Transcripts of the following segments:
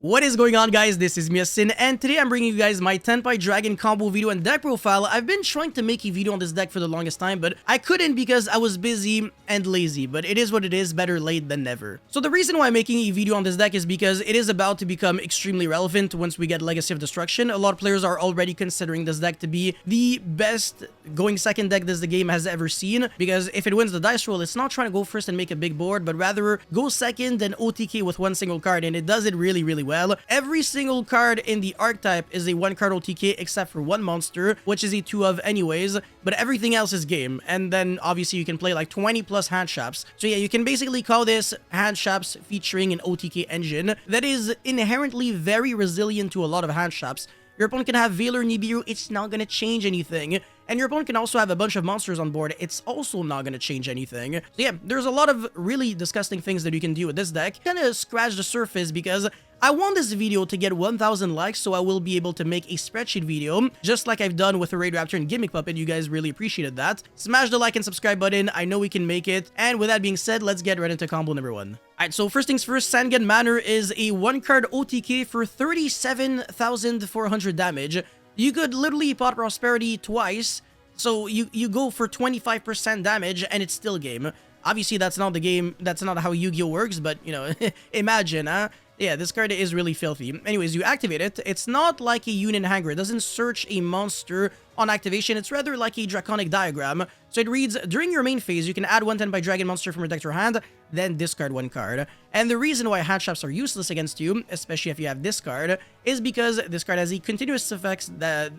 What is going on, guys? This is Sin, and today I'm bringing you guys my Tenpai Dragon combo video and deck profile. I've been trying to make a video on this deck for the longest time, but I couldn't because I was busy and lazy, but it is what it is, better late than never. So the reason why I'm making a video on this deck is because it is about to become extremely relevant once we get Legacy of Destruction. A lot of players are already considering this deck to be the best going second deck that the game has ever seen, because if it wins the dice roll, it's not trying to go first and make a big board, but rather go second and OTK with one single card, and it does it really well. Every single card in the archetype is a one card OTK except for one monster, which is a 2 of anyways, but everything else is game. And then obviously you can play like 20 plus hand traps. So yeah, you can basically call this hand traps featuring an OTK engine that is inherently very resilient to a lot of hand traps. Your opponent can have Veiler, Nibiru, it's not going to change anything. And your opponent can also have a bunch of monsters on board, it's also not going to change anything. So yeah, there's a lot of really disgusting things that you can do with this deck. Kind of scratch the surface because I want this video to get 1,000 likes, so I will be able to make a spreadsheet video, just like I've done with the Raid Raptor and Gimmick Puppet. You guys really appreciated that. Smash the like and subscribe button, I know we can make it. And with that being said, let's get right into combo number 1. Alright, so first things first, Sangan Manor is a 1-card OTK for 37,400 damage. You could literally pot Prosperity twice, so you go for 25% damage and it's still game. Obviously, that's not the game, that's not how Yu-Gi-Oh works, but, you know, imagine, huh? Yeah, this card is really filthy. Anyways, you activate it. It's not like a Union Hanger. It doesn't search a monster on activation. It's rather like a Draconic Diagram. So it reads, during your main phase, you can add 1 Tenpai Dragon monster from your deck to your hand, then discard 1 card. And the reason why hand traps are useless against you, especially if you have this card, is because this card has a continuous effect that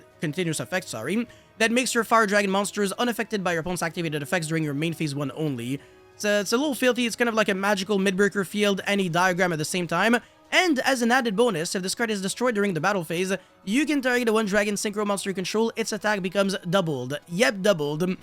makes your Fire Dragon monsters unaffected by your opponent's activated effects during your main phase 1 only. So it's a little filthy. It's kind of like a magical mid-breaker field and a diagram at the same time. And as an added bonus, if this card is destroyed during the battle phase, you can target a 1 dragon synchro monster you control. Its attack becomes doubled. Yep, doubled.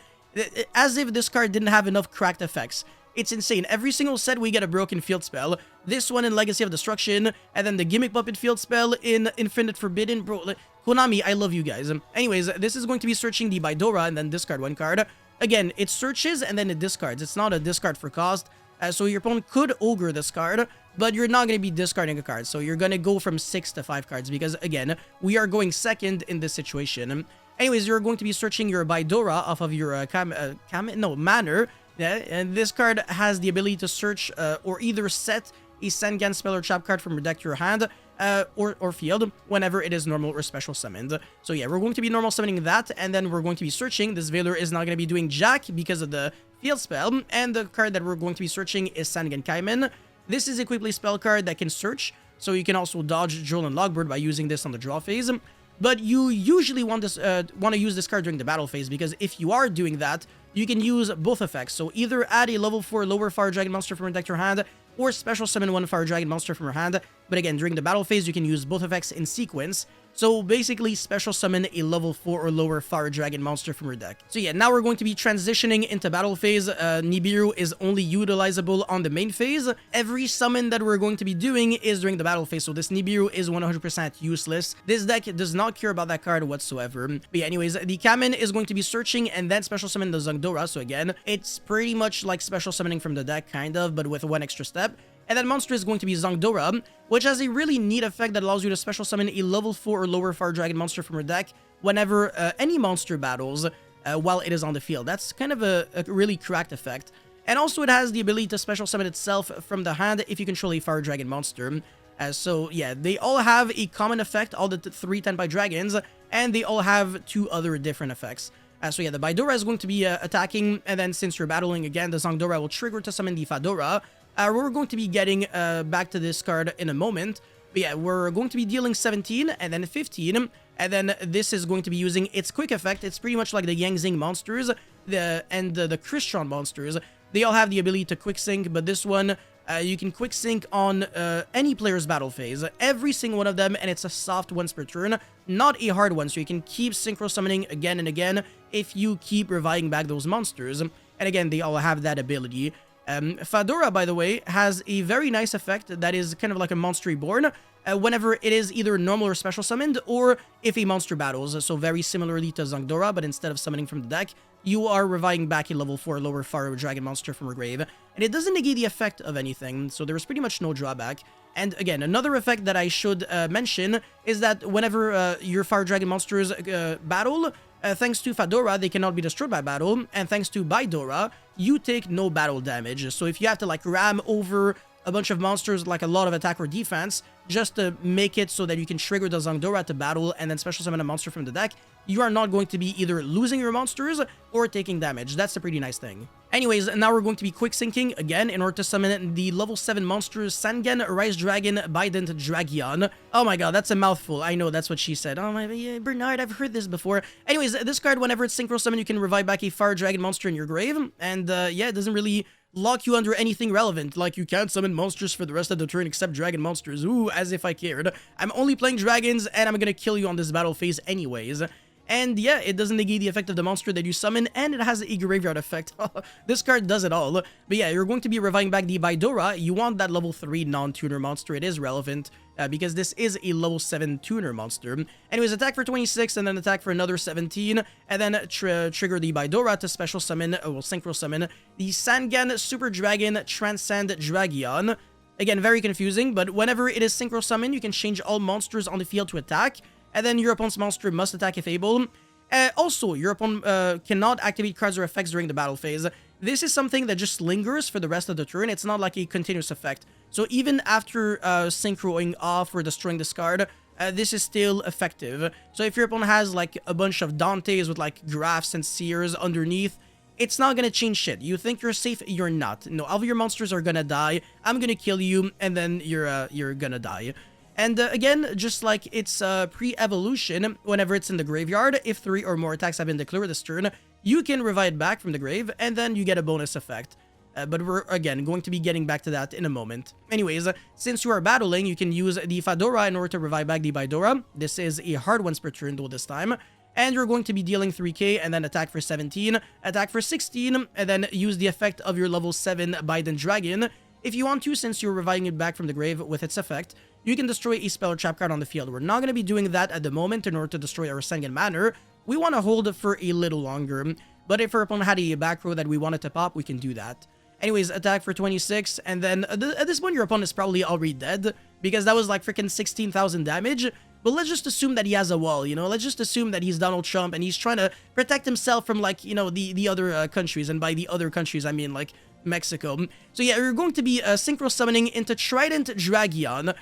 As if this card didn't have enough cracked effects. It's insane. Every single set we get a broken field spell. This one in Legacy of Destruction, and then the Gimmick Puppet field spell in Infinite Forbidden. Bro, Konami, I love you guys. Anyways, this is going to be searching the Baidora and then discard 1 card. Again, it searches and then it discards. It's not a discard for cost. So your opponent could ogre this card, but you're not going to be discarding a card. So you're going to go from 6 to 5 cards because, again, we are going second in this situation. Anyways, you're going to be searching your Baidora off of your Manor. Yeah, and this card has the ability to search or either set a Sengan spell or trap card from your deck to your hand or field whenever it is normal or special summoned. So yeah, we're going to be normal summoning that, and then we're going to be searching. This Veiler is not going to be doing jack because of the field spell, and the card that we're going to be searching is Sangan Kaimen. This is a quickly spell card that can search, so you can also dodge Joel and Logbird by using this on the draw phase. But you usually want to use this card during the battle phase, because if you are doing that, you can use both effects. So either add a level 4 lower Fire Dragon monster from your deck to your hand, or special summon 1 Fire Dragon monster from your hand. But again, during the battle phase, you can use both effects in sequence. So basically, special summon a level 4 or lower Fire Dragon monster from your deck. So yeah, now we're going to be transitioning into battle phase. Nibiru is only utilizable on the main phase. Every summon that we're going to be doing is during the battle phase, so this Nibiru is 100% useless. This deck does not care about that card whatsoever. But yeah, anyways, the Kamen is going to be searching and then special summon the Zangdora. So again, it's pretty much like special summoning from the deck, kind of, but with 1 extra step. And that monster is going to be Zangdora, which has a really neat effect that allows you to special summon a level 4 or lower Fire Dragon monster from your deck whenever any monster battles while it is on the field. That's kind of a really cracked effect. And also it has the ability to special summon itself from the hand if you control a Fire Dragon monster. So yeah, they all have a common effect, all the 3 Tenpai Dragons, and they all have 2 other different effects. So yeah, the Baidora is going to be attacking, and then since you're battling again, the Zangdora will trigger to summon the Fadora. We're going to be getting back to this card in a moment. But yeah, we're going to be dealing 17 and then 15. And then this is going to be using its quick effect. It's pretty much like the Yangzing monsters and the Christian monsters. They all have the ability to quick sync, but this one, you can quick sync on any player's battle phase. Every single one of them, and it's a soft once per turn, not a hard one. So you can keep synchro summoning again and again if you keep reviving back those monsters. And again, they all have that ability. Fadora, by the way, has a very nice effect that is kind of like a Monster Reborn whenever it is either normal or special summoned, or if a monster battles. So very similarly to Zangdora, but instead of summoning from the deck, you are reviving back a level 4 lower Pharaoh Dragon monster from her grave, and it doesn't negate the effect of anything, so there's pretty much no drawback. And again, another effect that I should mention is that whenever your Fire Dragon monsters battle, thanks to Fedora, they cannot be destroyed by battle, and thanks to Baidora, you take no battle damage. So if you have to like ram over a bunch of monsters, like a lot of attack or defense, just to make it so that you can trigger the Zangdora to battle and then special summon a monster from the deck, you are not going to be either losing your monsters or taking damage. That's a pretty nice thing. Anyways, now we're going to be quick syncing again in order to summon the level 7 monsters Sangen, Rise Dragon, Bident, Dragion. Oh my god, that's a mouthful. I know, that's what she said. Oh my, yeah, Bernard, I've heard this before. Anyways, this card, whenever it's synchro summon, you can revive back a Fire Dragon monster in your grave. And yeah, it doesn't really lock you under anything relevant, like you can't summon monsters for the rest of the turn except dragon monsters. Ooh, as if I cared. I'm only playing dragons, and I'm gonna kill you on this battle phase anyways. And yeah, it doesn't negate the effect of the monster that you summon, and it has a graveyard effect. This card does it all. But yeah, you're going to be reviving back the Baidora. You want that level 3 non-tuner monster. It is relevant, because this is a level 7 tuner monster. Anyways, attack for 26, and then attack for another 17, and then trigger the Baidora to special summon, well, synchro summon, the Sangan Super Dragon Transcend Dragion. Again, very confusing, but whenever it is synchro summon, you can change all monsters on the field to attack, and then your opponent's monster must attack if able. Also, your opponent cannot activate cards or effects during the battle phase. This is something that just lingers for the rest of the turn. It's not like a continuous effect. So even after synchroing off or destroying this card, this is still effective. So if your opponent has like a bunch of Dantes with like Graphs and Seers underneath, it's not gonna change shit. You think you're safe, you're not. No, all of your monsters are gonna die. I'm gonna kill you, and then you're gonna die. And again, just like it's pre-evolution, whenever it's in the graveyard, if 3 or more attacks have been declared this turn, you can revive it back from the grave, and then you get a bonus effect. But we're, again, going to be getting back to that in a moment. Anyways, since you are battling, you can use the Fedora in order to revive back the Baidora. This is a hard once per turn, though, this time. And you're going to be dealing 3k, and then attack for 17, attack for 16, and then use the effect of your level 7 Bident Dragon. If you want to, since you're reviving it back from the grave with its effect, you can destroy a spell or trap card on the field. We're not going to be doing that at the moment in order to destroy our Sangen Manor. We want to hold it for a little longer. But if our opponent had a back row that we wanted to pop, we can do that. Anyways, attack for 26, and then at this point your opponent is probably already dead, because that was like freaking 16,000 damage. But let's just assume that he has a wall, you know? Let's just assume that he's Donald Trump and he's trying to protect himself from, like, you know, the other countries. And by the other countries, I mean, like, Mexico. So yeah, you're going to be synchro summoning into Trident Dragion.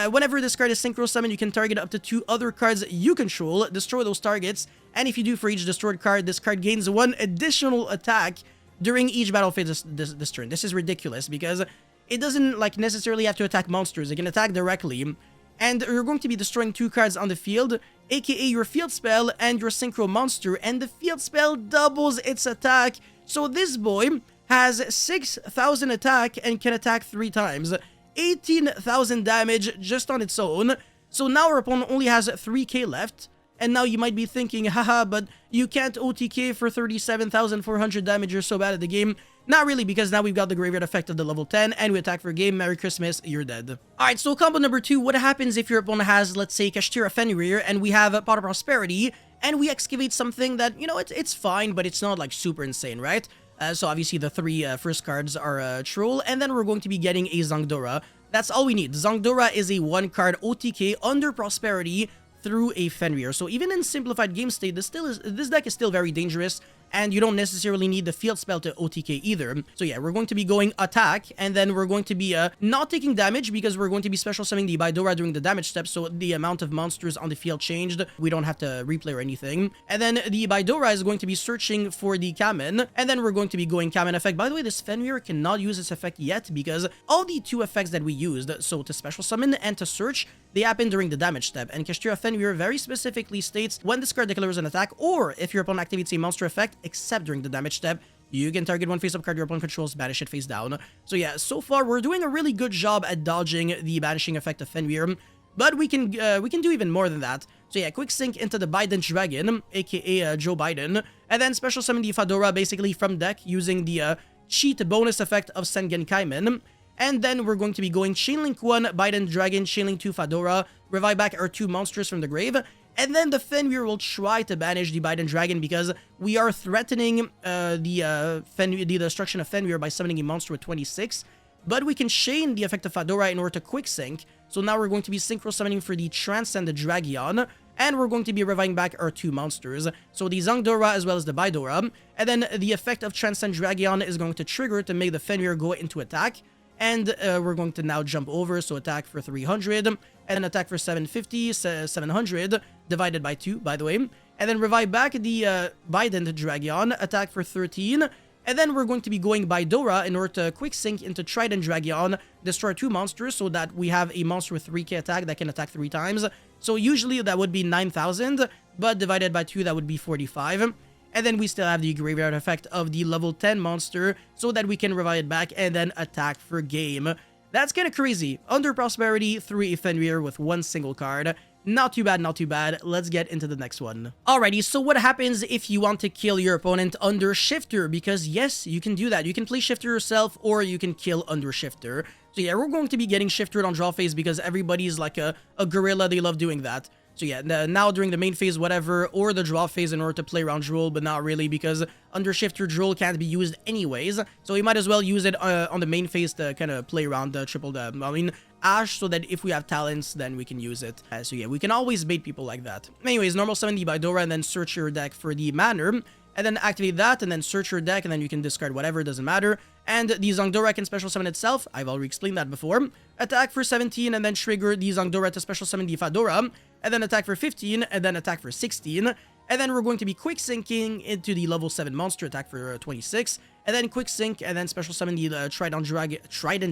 Whenever this card is synchro summoned, you can target up to 2 other cards you control, destroy those targets, and if you do for each destroyed card, this card gains 1 additional attack during each battle phase this turn. This is ridiculous, because it doesn't, like, necessarily have to attack monsters. It can attack directly, and you're going to be destroying 2 cards on the field, aka your field spell and your synchro monster, and the field spell doubles its attack, so this boy has 6,000 attack and can attack 3 times. 18,000 damage just on its own. So now our opponent only has 3k left. And now you might be thinking, haha, but you can't OTK for 37,400 damage, you're so bad at the game. Not really, because now we've got the graveyard effect of the level 10, and we attack for game. Merry Christmas, you're dead. Alright, so combo number 2, what happens if your opponent has, let's say, Kashtira Fenrir, and we have Pot of Prosperity, and we excavate something that, you know, it's fine, but it's not, like, super insane, right? So obviously the 3 first cards are Troll, and then we're going to be getting a Zangdora. That's all we need. Zangdora is a 1-card OTK under Prosperity through a Fenrir. So even in simplified game state, this deck is still very dangerous, and you don't necessarily need the field spell to OTK either. So yeah, we're going to be going attack, and then we're going to be not taking damage, because we're going to be special summoning the Baidora during the damage step, so the amount of monsters on the field changed. We don't have to replay or anything. And then the Baidora is going to be searching for the Kamen, and then we're going to be going Kamen effect. By the way, this Fenrir cannot use this effect yet, because all the 2 effects that we used, so to special summon and to search, they happen during the damage step, and Kashtira Fenrir very specifically states when this card declares an attack, or if your opponent activates a monster effect, except during the damage step, you can target 1 face-up card your opponent controls, banish it face down. So yeah, so far we're doing a really good job at dodging the banishing effect of Fenrir, but we can do even more than that. So yeah, quick sync into the Bident Dragon, aka Joe Biden, and then special summon the Fedora basically from deck using the cheat bonus effect of Sengen Kaimen. And then we're going to be going Chainlink 1, Bident Dragon, Chainlink 2, Fedora, revive back our 2 monsters from the grave, And then the Fenrir will try to banish the Biden Dragon because we are threatening the destruction of Fenrir by summoning a monster with 26. But we can chain the effect of Fedora in order to quick sync. So now we're going to be synchro summoning for the Transcend Dragon. And we're going to be reviving back our 2 monsters. So the Zangdora as well as the Bidora. And then the effect of Transcend Dragon is going to trigger to make the Fenrir go into attack. And we're going to now jump over, so attack for 300, and then attack for 750, 700, divided by 2, by the way. And then revive back the Biden Dragon, attack for 13, and then we're going to be going by Dora in order to quick sync into Trident Dragon, destroy 2 monsters so that we have a monster with 3k attack that can attack 3 times. So usually that would be 9,000, but divided by 2, that would be 45. And then we still have the graveyard effect of the level 10 monster so that we can revive it back and then attack for game. That's kind of crazy. Under Prosperity, 3 Fenrir with 1 single card. Not too bad, not too bad. Let's get into the next one. Alrighty, so what happens if you want to kill your opponent under Shifter? Because yes, you can do that. You can play Shifter yourself or you can kill under Shifter. So yeah, we're going to be getting Shiftered on draw phase because everybody's like a gorilla. They love doing that. So yeah, now during the main phase, whatever, or the draw phase in order to play around Droll, but not really because under Shifter Droll can't be used anyways. So you might as well use it on the main phase to kind of play around the Ash, so that if we have talents, then we can use it. So yeah, we can always bait people like that. Anyways, normal summon the Bidora and then search your deck for the Manner. And then activate that, and then search your deck, and then you can discard whatever, doesn't matter. And the Zangdora can special summon itself. I've already explained that before. Attack for 17, and then trigger the Zangdora to special summon the Fedora. And then attack for 15, and then attack for 16. And then we're going to be quick syncing into the level 7 monster, attack for 26. And then quick sync, and then special summon the Trident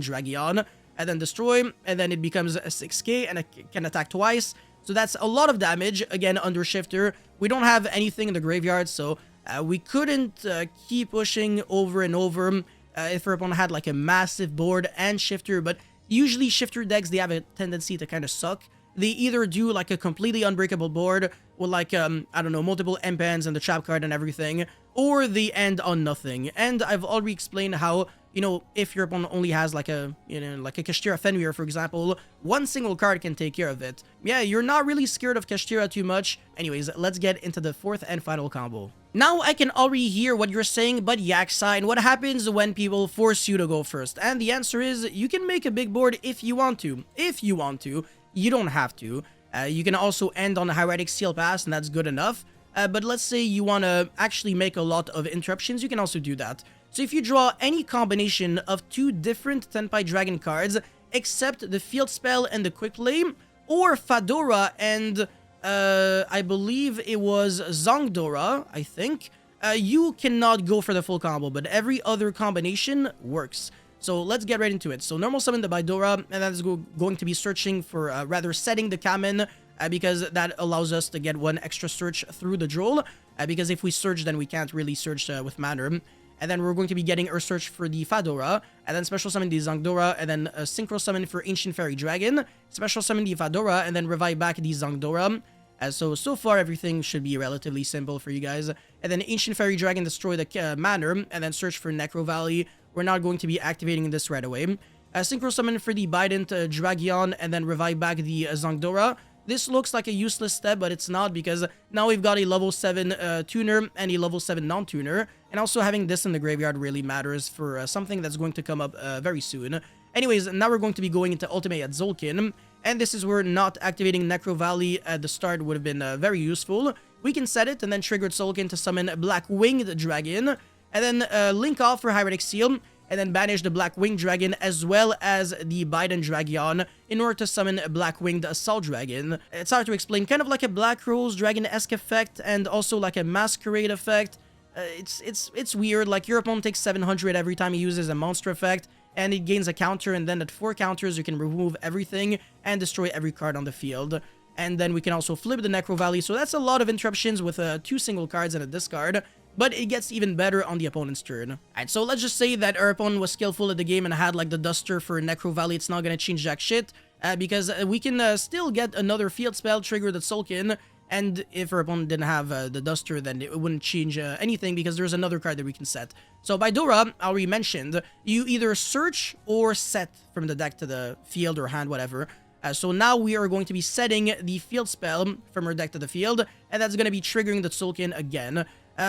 Dragon. And then destroy, and then it becomes a 6k, and it can attack twice. So that's a lot of damage, again, under Shifter. We don't have anything in the graveyard, so we couldn't keep pushing over and over if our opponent had like a massive board and Shifter, but usually Shifter decks, they have a tendency to kind of suck. They either do like a completely unbreakable board with like, I don't know, multiple M-Pens and the trap card and everything, or they end on nothing. And I've already explained how, you know, if your opponent only has like a, like a Kashtira Fenrir, for example, 1 single card can take care of it. Yeah, you're not really scared of Kashtira too much. Anyways, let's get into the 4th and final combo. Now I can already hear what you're saying, but Yaksa, what happens when people force you to go first? And the answer is, you can make a big board if you want to. If you want to. You don't have to. You can also end on a Hieratic Seal Pass, and that's good enough. But let's say you want to actually make a lot of interruptions, you can also do that. So if you draw any combination of 2 different Tenpai Dragon cards, except the Field Spell and the Quick Play, or Fedora and I believe it was Zangdora, I think, you cannot go for the full combo, but every other combination works. So let's get right into it. So normal summon the Bidora, and that's going to be searching for, rather setting the Kamen, because that allows us to get 1 extra search through the Droll, because if we search, then we can't really search with Manner. And then we're going to be getting our search for the Fedora, and then special summon the Zangdora, and then a synchro summon for Ancient Fairy Dragon, special summon the Fedora, and then revive back the Zangdora. So far everything should be relatively simple for you guys. And then Ancient Fairy Dragon, destroy the Manner, and then search for Necro Valley. We're not going to be activating this right away. Synchro summon for the Bident Dragon, and then revive back the Zangdora. This looks like a useless step, but it's not, because now we've got a level 7 tuner and a level 7 non-tuner. And also having this in the graveyard really matters for something that's going to come up very soon. Anyways, now we're going to be going into Ultimate at Zolkin. And this is where not activating Necro Valley at the start would have been very useful. We can set it and then trigger Zolkin to summon Black Winged Dragon. And then link off for Hieratic Seal. And then banish the Black Winged Dragon as well as the Biden Dragon in order to summon a Black Winged Assault Dragon. It's hard to explain, kind of like a Black Rose Dragon-esque effect and also like a Masquerade effect. It's weird, like your opponent takes 700 every time he uses a monster effect, and it gains a counter, and then at 4 counters you can remove everything and destroy every card on the field. And then we can also flip the Necro Valley, so that's a lot of interruptions with 2 single cards and a discard. But it gets even better on the opponent's turn. Alright, so let's just say that our opponent was skillful at the game and had like the Duster for Necro Valley. It's not going to change jack shit, because we can still get another field spell, trigger the Tzolk'in, and if our opponent didn't have the Duster, then it wouldn't change anything, because there's another card that we can set. So Bidora, I already mentioned, you either search or set from the deck to the field or hand, whatever. So now we are going to be setting the field spell from our deck to the field, and that's going to be triggering the Tzolk'in again.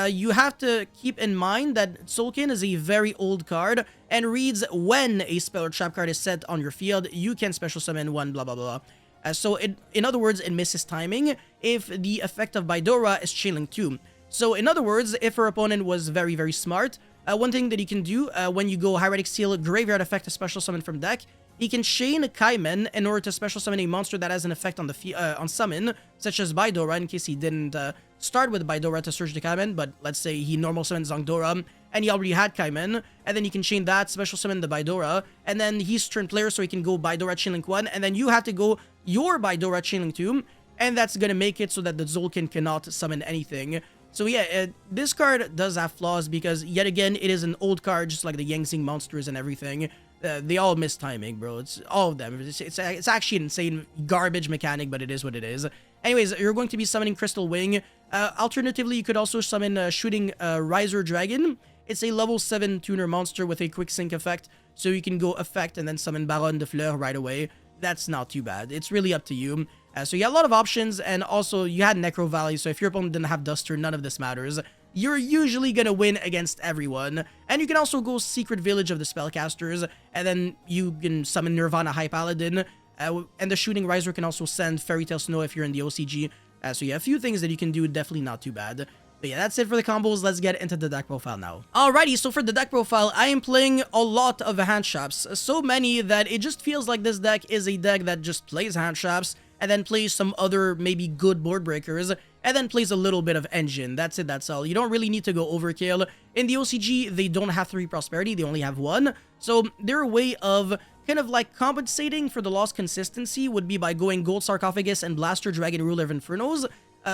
You have to keep in mind that Tzolk'in is a very old card and reads when a spell or trap card is set on your field, you can special summon one, blah, blah, blah. So in other words, it misses timing if the effect of Baidora is Chain Link 2. So in other words, if our opponent was very, very smart, one thing that you can do when you go Hieratic Seal, Graveyard effect to special summon from deck, he can chain Kaimen in order to special summon a monster that has an effect on the on summon, such as Baidora, in case he didn't start with Baidora to search the Kaimen, but let's say he normal summons Zangdora, and he already had Kaimen, and then you can chain that, special summon the Baidora, and then he's turn player, so he can go Baidora Chain Link 1, and then you have to go your Baidora Chain Link 2, and that's gonna make it so that the Tzolk'in cannot summon anything. So yeah, this card does have flaws because, yet again, it is an old card, just like the Yangzing monsters and everything. They all miss timing, bro. It's all of them. It's actually an insane garbage mechanic, but it is what it is. Anyways, you're going to be summoning Crystal Wing. Alternatively, you could also summon Shooting Riser Dragon. It's a level 7 tuner monster with a quick sync effect, so you can go effect and then summon Baronne de Fleur right away. That's not too bad. It's really up to you. So you got a lot of options, and also you had Necro Valley, so if your opponent didn't have Duster, none of this matters. You're usually gonna win against everyone. And you can also go Secret Village of the Spellcasters, and then you can summon Nirvana High Paladin, and the Shooting Riser can also send Fairy Tail Snow if you're in the OCG. So yeah, a few things that you can do, definitely not too bad. But yeah, that's it for the combos. Let's get into the deck profile now. Alrighty, so for the deck profile, I am playing a lot of hand traps. So many that it just feels like this deck is a deck that just plays hand traps, and then plays some other maybe good board breakers, and then plays a little bit of engine. That's it, that's all. You don't really need to go overkill. In the OCG, they don't have 3 prosperity, they only have 1. So their way of kind of like compensating for the lost consistency would be by going Gold Sarcophagus and Blaster Dragon Ruler of Infernos.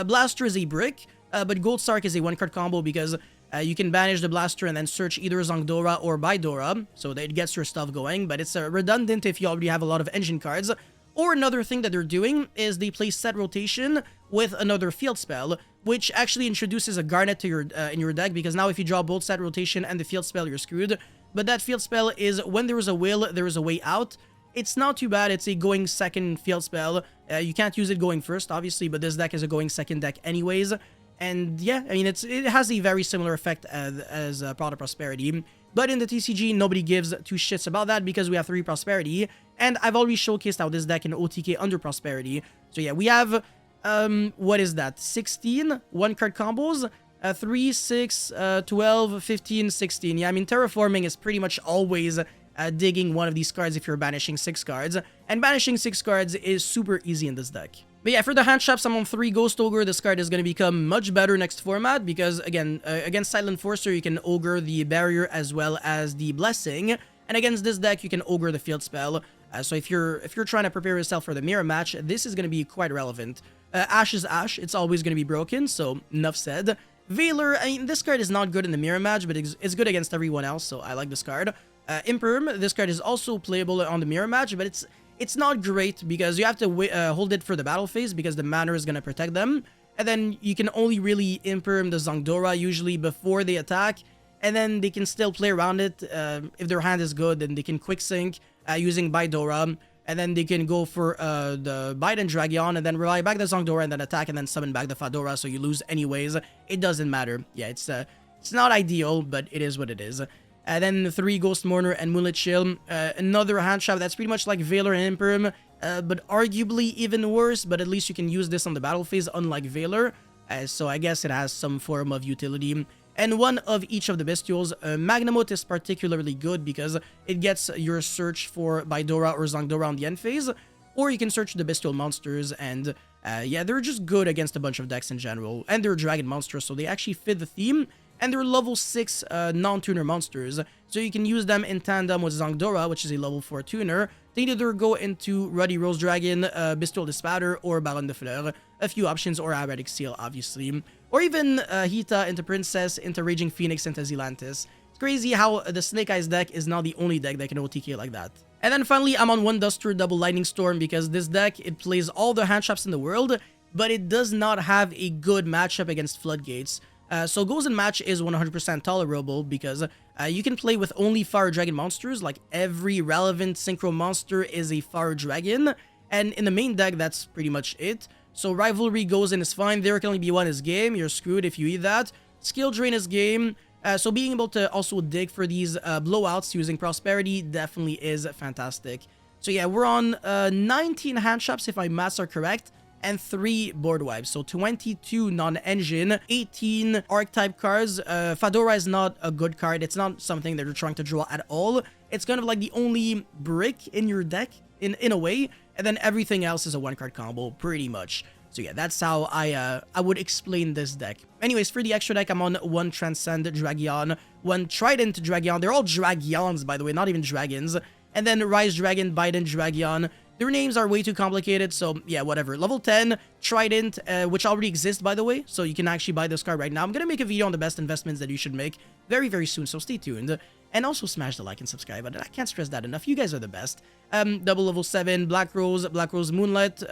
Blaster is a brick, but Gold Sark is a 1-card combo because you can banish the Blaster and then search either Zangdora or Baidora, so that it gets your stuff going, but it's redundant if you already have a lot of engine cards. Or another thing that they're doing is they play Set Rotation with another field spell, which actually introduces a Garnet to your in your deck, because now if you draw both Set Rotation and the field spell, you're screwed. But that field spell is when there is a will, there is a way out. It's not too bad. It's a going second field spell. You can't use it going first, obviously, but this deck is a going second deck anyways. And yeah, I mean, it has a very similar effect as Prod of Prosperity. But in the TCG, nobody gives 2 shits about that because we have 3 Prosperity. And I've already showcased how this deck can OTK under Prosperity. So yeah, we have, what is that? 16 1-card combos? 3, 6, 12, 15, 16. Yeah, I mean, Terraforming is pretty much always digging one of these cards if you're banishing 6 cards. And banishing 6 cards is super easy in this deck. But yeah, for the hand traps, I'm on 3 Ghost Ogre. This card is going to become much better next format because, again, against Silent Forcer, you can Ogre the Barrier as well as the Blessing. And against this deck, you can Ogre the Field Spell. So if you're trying to prepare yourself for the mirror match, this is going to be quite relevant. Ash is Ash. It's always going to be broken, so enough said. Veiler, I mean, this card is not good in the mirror match, but it's good against everyone else, so I like this card. Imperm, this card is also playable on the mirror match, but it's not great because you have to hold it for the battle phase because the mana is going to protect them. And then you can only really Imperm the Zangdora usually before they attack. And then they can still play around it. If their hand is good, then they can quick sync using Baidora. And then they can go for the Biden Dragon and then rely back the Zangdora and then attack and then summon back the Fadora, so you lose anyways. It doesn't matter. Yeah, it's not ideal, but it is what it is. And then 3 Ghost Mourner and Moonlit Chill. Another hand trap that's pretty much like Veiler and Imperm, but arguably even worse, but at least you can use this on the battle phase, unlike Veiler. So I guess it has some form of utility. And one of each of the Bestials. Magnamut is particularly good because it gets your search for Baidora or Zangdora on the end phase. Or you can search the Bestial monsters, and yeah, they're just good against a bunch of decks in general. And they're Dragon monsters, so they actually fit the theme. And they're level 6 non-tuner monsters, so you can use them in tandem with Zangdora, which is a level 4 tuner. They either go into Ruddy Rose Dragon, Bestial Dispatter, or Baronne de Fleur. A few options, or Hieratic Seal, obviously. Or even Hita into Princess, into Raging Phoenix, into Zelantis. It's crazy how the Snake Eyes deck is now the only deck that can OTK like that. And then finally, I'm on 1 Duster Double Lightning Storm because this deck, it plays all the hand traps in the world, but it does not have a good matchup against Floodgates. So Goes in Match is 100% tolerable because you can play with only Fire Dragon monsters, like every relevant Synchro monster is a Fire Dragon, And in the main deck, that's pretty much it. So Rivalry goes in is fine. There can only be one is game. You're screwed if you eat that. Skill Drain is game. So being able to also dig for these blowouts using Prosperity definitely is fantastic. So yeah, we're on 19 hand shops if my maths are correct, and 3 board wipes. So 22 non-engine, 18 archetype cards. Fedora is not a good card. It's not something that you're trying to draw at all. It's kind of like the only brick in your deck in a way, and then everything else is a 1-card combo pretty much. So yeah, that's how I would explain this deck. Anyways, for the extra deck, I'm on 1 Transcend Dragion, 1 Trident Dragion. They're all Dragions, by the way, not even dragons. And then Rise Dragon, Biden Dragion. Their names are way too complicated, so yeah, whatever. Level 10, Trident, which already exists, by the way, so you can actually buy this card right now. I'm going to make a video on the best investments that you should make very, very soon, so stay tuned. And also smash the like and subscribe button. I can't stress that enough. You guys are the best. Double level 7, Black Rose Moonlight.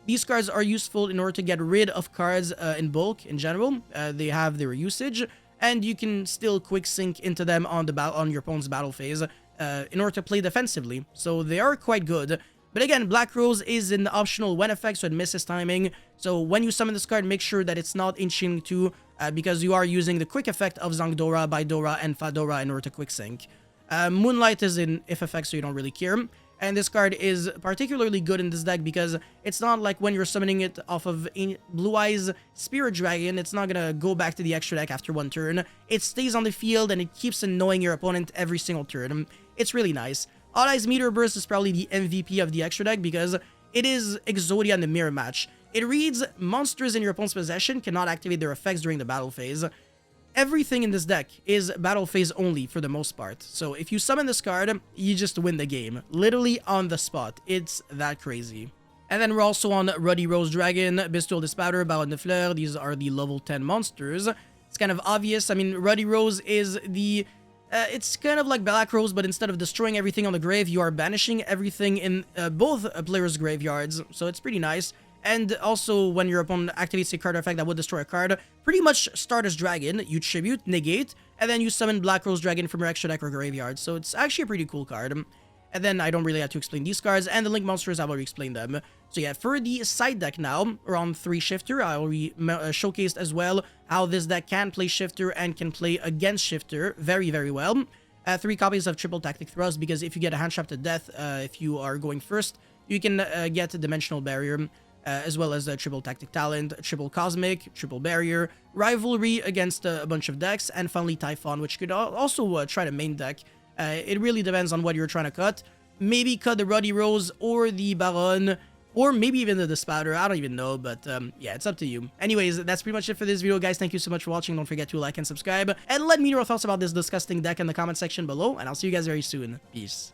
These cards are useful in order to get rid of cards in bulk in general. They have their usage, and you can still quick sync into them on your opponent's battle phase in order to play defensively. So they are quite good. But again, Black Rose is an optional when effect, so it misses timing. So when you summon this card, make sure that it's not in Shing 2 because you are using the quick effect of Zangdora, Baidora, and Fedora in order to quick sync. Moonlight is in if effect, so you don't really care. And this card is particularly good in this deck because it's not like when you're summoning it off of Blue Eyes Spirit Dragon, it's not gonna go back to the extra deck after 1 turn. It stays on the field and it keeps annoying your opponent every single turn. It's really nice. Odd Eyes Meteor Burst is probably the MVP of the extra deck because it is Exodia in the mirror match. It reads monsters in your opponent's possession cannot activate their effects during the battle phase. Everything in this deck is battle phase only for the most part. So if you summon this card, you just win the game. Literally on the spot. It's that crazy. And then we're also on Ruddy Rose Dragon, Bestial Dispouter, Baron de Fleur. These are the level 10 monsters. It's kind of obvious. I mean, Ruddy Rose is the... it's kind of like Black Rose, but instead of destroying everything on the grave, you are banishing everything in both players' graveyards. So it's pretty nice. And also, when your opponent activates a card effect that would destroy a card, pretty much start as Dragon, you tribute, negate, and then you summon Black Rose Dragon from your extra deck or graveyard. So it's actually a pretty cool card. And then I don't really have to explain these cards, and the Link monsters, I've already explained them. So yeah, for the side deck now, we're on 3 Shifter. I already showcased as well how this deck can play Shifter and can play against Shifter very, very well. 3 copies of Triple Tactic Thrust, because if you get a hand trap to death, if you are going first, you can get a Dimensional Barrier. As well as Triple Tactic Talent, Triple Cosmic, Triple Barrier, Rivalry against a bunch of decks, and finally Typhon, which could also try the main deck. It really depends on what you're trying to cut. Maybe cut the Ruddy Rose or the Baron, or maybe even the Dispouter. I don't even know, but yeah, it's up to you. Anyways, that's pretty much it for this video, guys. Thank you so much for watching. Don't forget to like and subscribe, and let me know your thoughts about this disgusting deck in the comment section below, and I'll see you guys very soon. Peace.